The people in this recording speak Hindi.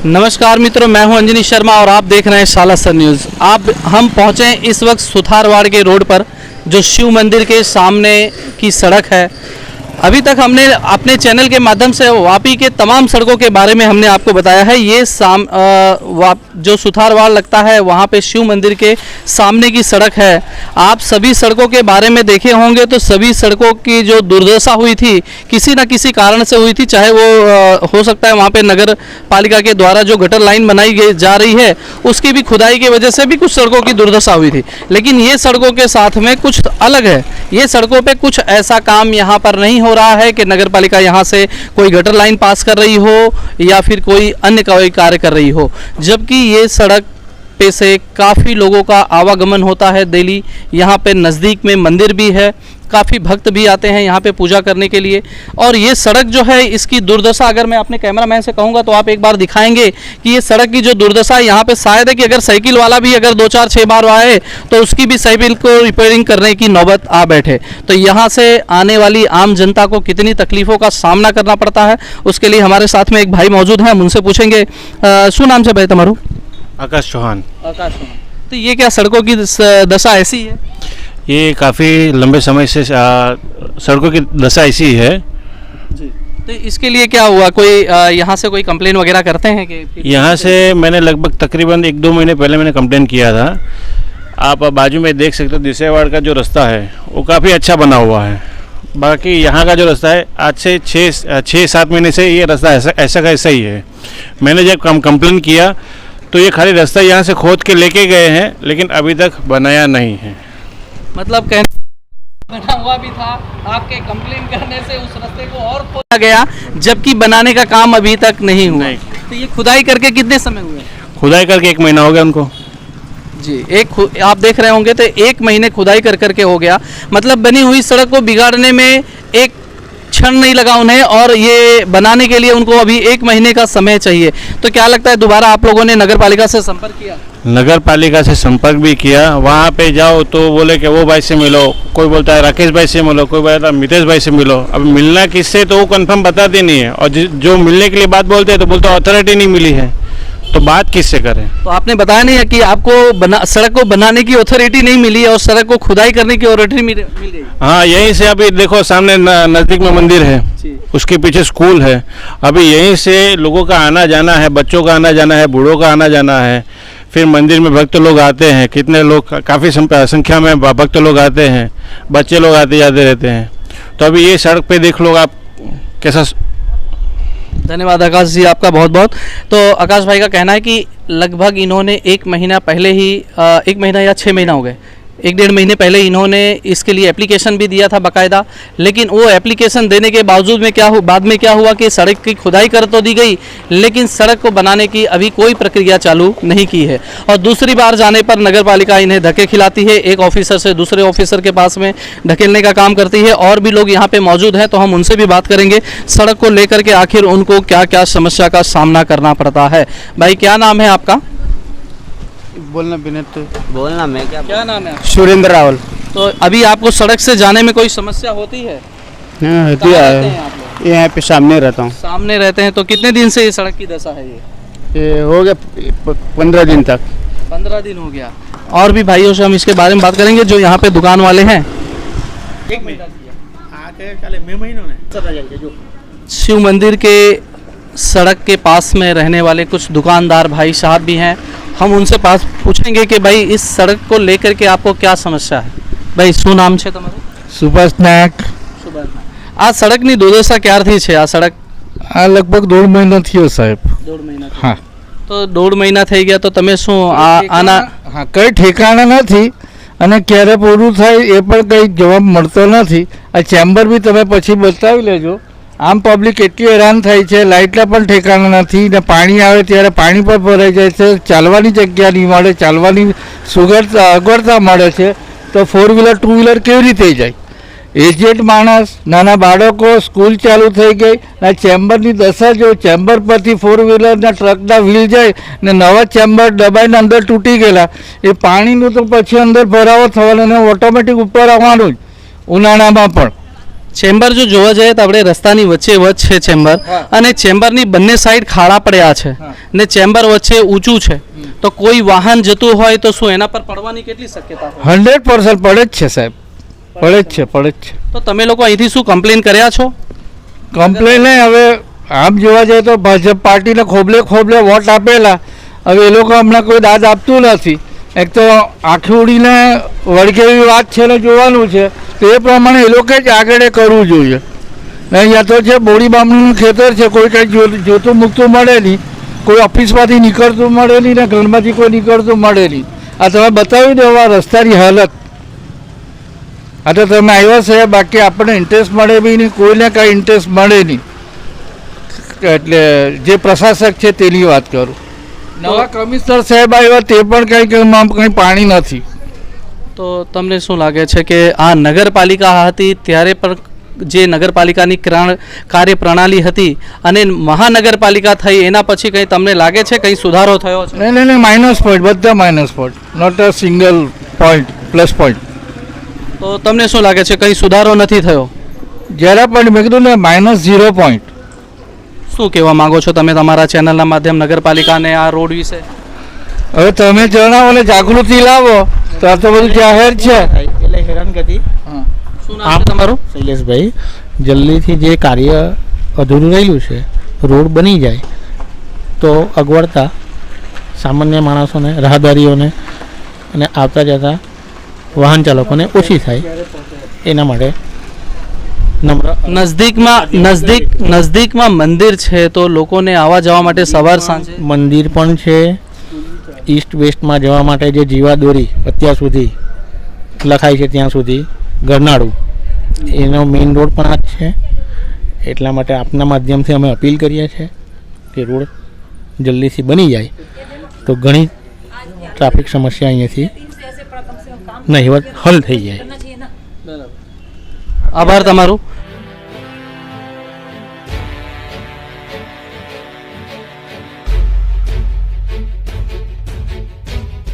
नमस्कार मित्रों, मैं हूं अंजनी शर्मा और आप देख रहे हैं सालासर न्यूज़। हम पहुंचे हैं इस वक्त सुथारवाड़ के रोड पर, जो शिव मंदिर के सामने की सड़क है। अभी तक हमने अपने चैनल के माध्यम से वापी के तमाम सड़कों के बारे में हमने आपको बताया है। ये जो सुथारवाड़ लगता है वहाँ पे शिव मंदिर के सामने की सड़क है। आप सभी सड़कों के बारे में देखे होंगे तो सभी सड़कों की जो दुर्दशा हुई थी किसी न किसी कारण से हुई थी, चाहे वो हो सकता है वहाँ पे नगर पालिका के द्वारा जो गटर लाइन बनाई जा रही है उसकी भी खुदाई की वजह से भी कुछ सड़कों की दुर्दशा हुई थी। लेकिन ये सड़कों के साथ में कुछ अलग है। ये सड़कों पे कुछ ऐसा काम यहाँ पर नहीं हो रहा है कि नगर पालिका यहाँ से कोई गटर लाइन पास कर रही हो या फिर कोई अन्य कोई कार्य कर रही हो, जबकि ये सड़क पे से काफ़ी लोगों का आवागमन होता है डेली। यहाँ पे नज़दीक में मंदिर भी है, काफ़ी भक्त भी आते हैं यहाँ पे पूजा करने के लिए। और ये सड़क जो है इसकी दुर्दशा, अगर मैं अपने कैमरामैन से कहूँगा तो आप एक बार दिखाएंगे कि ये सड़क की जो दुर्दशा है यहाँ पे शायद है कि अगर साइकिल वाला भी अगर 2-4-6 बार आए तो उसकी भी साइकिल को रिपेयरिंग करने की नौबत आ बैठे। तो यहाँ से आने वाली आम जनता को कितनी तकलीफ़ों का सामना करना पड़ता है, उसके लिए हमारे साथ में एक भाई मौजूद हैं, हम उनसे पूछेंगे। शू नाम से भाई तुम्हारू? आकाश चौहान। आकाश चौहान। तो ये क्या सड़कों की दशा ऐसी है? ये काफ़ी लंबे समय से सड़कों की दशा ऐसी है जी। तो इसके लिए क्या हुआ, कोई यहाँ से कोई कंप्लेन वगैरह करते हैं कि? यहाँ से मैंने लगभग तकरीबन 1-2 महीने पहले मैंने कंप्लेन किया था। आप बाजू में देख सकते हो दिसेवाड़ का जो रास्ता है वो काफ़ी अच्छा बना हुआ है। बाकी यहाँ का जो रास्ता है आज से 6-7 महीने से ये रास्ता ऐसा का ऐसा ही है। मैंने जब कंप्लेन किया तो ये खाली रास्ता यहाँ से खोद के लेके गए हैं, लेकिन अभी तक बनाया नहीं है। मतलब बना हुआ भी था, आपके कंप्लेन करने से उस रास्ते को और खोदा गया, जबकि बनाने का काम अभी तक नहीं हुआ। तो ये खुदाई करके कितने समय हुए? खुदाई करके 1 महीना हो गया उनको जी। आप देख रहे होंगे तो 1 महीने खुदाई करके हो गया। मतलब बनी हुई सड़क को बिगाड़ने में एक क्षण नहीं लगा उन्हें, और ये बनाने के लिए उनको अभी 1 महीने का समय चाहिए। तो क्या लगता है दोबारा आप लोगों ने नगर पालिका से संपर्क किया? नगर पालिका से संपर्क भी किया। वहाँ पे जाओ तो बोले कि वो भाई से मिलो, कोई बोलता है राकेश भाई से मिलो, कोई बोलता है मितेश भाई से मिलो। अब मिलना किससे तो वो कंफर्म बताते नहीं है, और जो मिलने के लिए बात बोलते हैं तो बोलते अथॉरिटी नहीं मिली है, तो बात किससे करें? तो आपने बताया नहीं है कि आपको सड़क को बनाने की अथॉरिटी नहीं मिली और सड़क को खुदाई करने की अथॉरिटी मिल गई? हाँ, यहीं से अभी देखो सामने नज़दीक में मंदिर है, उसके पीछे स्कूल है। अभी यहीं से लोगों का आना जाना है, बच्चों का आना जाना है, बूढ़ों का आना जाना है। फिर मंदिर में भक्त लोग आते हैं, कितने लोग, काफ़ी संख्या में भक्त लोग आते हैं, बच्चे लोग आते जाते रहते हैं। तो अभी ये सड़क पे देख लो आप कैसा। धन्यवाद आकाश जी, आपका बहुत बहुत। तो आकाश भाई का कहना है कि लगभग इन्होंने 1 महीना पहले ही 1 महीना या 6 महीना हो गए, 1-1.5 महीने पहले इन्होंने इसके लिए एप्लीकेशन भी दिया था बाकायदा। लेकिन वो एप्लीकेशन देने के बावजूद में बाद में क्या हुआ कि सड़क की खुदाई कर तो दी गई, लेकिन सड़क को बनाने की अभी कोई प्रक्रिया चालू नहीं की है। और दूसरी बार जाने पर नगर पालिका इन्हें धक्के खिलाती है, एक ऑफिसर से दूसरे ऑफिसर के पास में ढकेलने का काम करती है। और भी लोग यहाँ पे मौजूद हैं, तो हम उनसे भी बात करेंगे सड़क को लेकर के आखिर उनको क्या क्या समस्या का सामना करना पड़ता है। भाई क्या नाम है आपका? बोलना बिनेट बोलना। मैं क्या नाम है? सुरेंद्र रावल। तो अभी आपको सड़क से जाने में कोई समस्या होती है? होती है, यहाँ पे सामने रहता हूँ। सामने रहते हैं। तो कितने दिन से ये सड़क की दशा है? ये हो गया 15 दिन तक। 15 दिन हो गया। और भी भाइयों से हम इसके बारे में बात करेंगे जो यहाँ पे दुकान वाले हैं। शिव मंदिर के सड़क के पास में रहने वाले कुछ दुकानदार भाई साहब भी हैं, हम उनसे पास पूछेंगे कि भाई इस सड़क को लेकर के आपको क्या समस्या है। भाई શું નામ છે તમારું? સુભાષ નાયક। આ સડકની દુર્દશા ક્યારથી છે? આ સડક આ લગભગ 1.5 મહિના થયો સાહેબ। 1.5 મહિના? હા। તો 1.5 મહિના થઈ ગયા, તો તમે શું આના હા, કઈ ઠેકાણા નથી અને ક્યારે પૂરું થાય એ પણ કંઈ જવાબ મળતો નથી। આ ચેમ્બર બી તમે પછી બતાવી લેજો। આમ પબ્લિક એટલી હેરાન થાય છે, લાઇટના પણ ઠેકાણા નથી ને પાણી આવે ત્યારે પાણી પણ ભરાઈ જાય છે, ચાલવાની જગ્યા નહીં મળે, ચાલવાની અગવડતા મળે છે, તો 4 વ્હીલર 2 વ્હીલર કેવી રીતે જાય? એજેડ માણસ, નાના બાળકો, સ્કૂલ ચાલુ થઈ ગઈ ને ચેમ્બરની દશા જો, ચેમ્બર પરથી 4 વ્હીલરના ટ્રકના વ્હીલ જાય ને નવા ચેમ્બર દબાઈને અંદર તૂટી ગયેલા, એ પાણીનું તો પછી અંદર ભરાવો થવાનો ને ઓટોમેટિક ઉપર આવવાનું જ ઉનાળામાં પણ। ચેમ્બર જો જોવા જઈએ તો આપણે રસ્તાની વચ્ચે વચ્ચ છે ચેમ્બર, હા. અને ચેમ્બરની બંને સાઈડ ખાડા પડ્યા છે, હા. ને ને ચેમ્બર વચ્ચે ઊંચું છે, તો કોઈ વાહન જતું હોય તો શું એના પર પડવાની કેટલી શક્યતા હોય? 100% પડે જ છે સાહેબ, પડે જ છે, પડે જ છે. તો તમે લોકો અહીંથી શું કમ્પ્લેન કર્યા છો? કમ્પ્લેન હવે આમ જોવા જઈએ તો ભાજપ પાર્ટીને ખોબલે ખોબલે વોટ આપેલા, હવે એ લોકો હમણાં કોઈ દાદ આપતું નથી. એક તો આખી ઉડીને વળગે એવી વાત છે ને જોવાનું છે, તો એ પ્રમાણે એ લોકો જ આગળ કરવું જોઈએ. અહીંયા તો છે બોડી બામણીનું ખેતર છે, કોઈ કંઈ જોતું મૂકતું મળે નહીં, કોઈ ઓફિસમાંથી નીકળતું મળે નહીં ને ઘરમાંથી કોઈ નીકળતું મળે નહીં. આ તમે બતાવી દો આ રસ્તાની હાલત. આ તો તમે આવ્યા છે, બાકી આપણને ઇન્ટરેસ્ટ મળે બી નહીં, કોઈને કાંઈ ઇન્ટરેસ્ટ મળે નહીં. એટલે જે પ્રશાસક છે તેની વાત કરું. નવા કમિશનર સાહેબ આવ્યા તે પણ કંઈ પાણી નથી. તો તમને શું લાગે છે કે આ નગરપાલિકા હતી ત્યારે પણ જે નગરપાલિકાની કાર્ય પ્રણાલી હતી અને મહાનગરપાલિકા થઈ એના પછી કંઈ તમને લાગે છે કંઈ સુધારો થયો છે? નહીં, માઇનસ પોઈન્ટ, બધા minus point, not a single point plus point. તો તમને શું લાગે છે કંઈ સુધારો નથી થયો? જ્યારે પણ મેં કીધું ને -0 પોઈન્ટ. શું કહેવા માંગો છો તમે તમારા ચેનલના માધ્યમ નગરપાલિકાને આ રોડ વિશે? હવે તમે જણાવો ને જાગૃતિ લાવો તો આ તો બધું જાહેર છે. એટલે હેરાનગતિ. શું નામ છે તમારું? શૈલેષભાઈ, જલ્દીથી જે કાર્ય અધૂરું રહેલું છે, રોડ બની જાય તો અગવડતા સામાન્ય માણસોને, રાહદારીઓને અને આવતા જતા વાહન ચાલકોને ઓછી થાય, એના માટે નમ્ર. નજદીકમાં મંદિર છે તો લોકોને આવવા જવા માટે સવાર સાંજે મંદિર પણ છે. ઈસ્ટ વેસ્ટમાં જવા માટે જે જીવાદોરી અત્યાર સુધી લખાય છે ત્યાં સુધી ગરનાળું, એનો મેઇન રોડ પણ આ જ છે. એટલા માટે આપના માધ્યમથી અમે અપીલ કરીએ છીએ કે રોડ જલ્દીથી બની જાય તો ઘણી ટ્રાફિક સમસ્યા અહીંયાથી નહીવત હલ થઈ જાય. આભાર તમારું.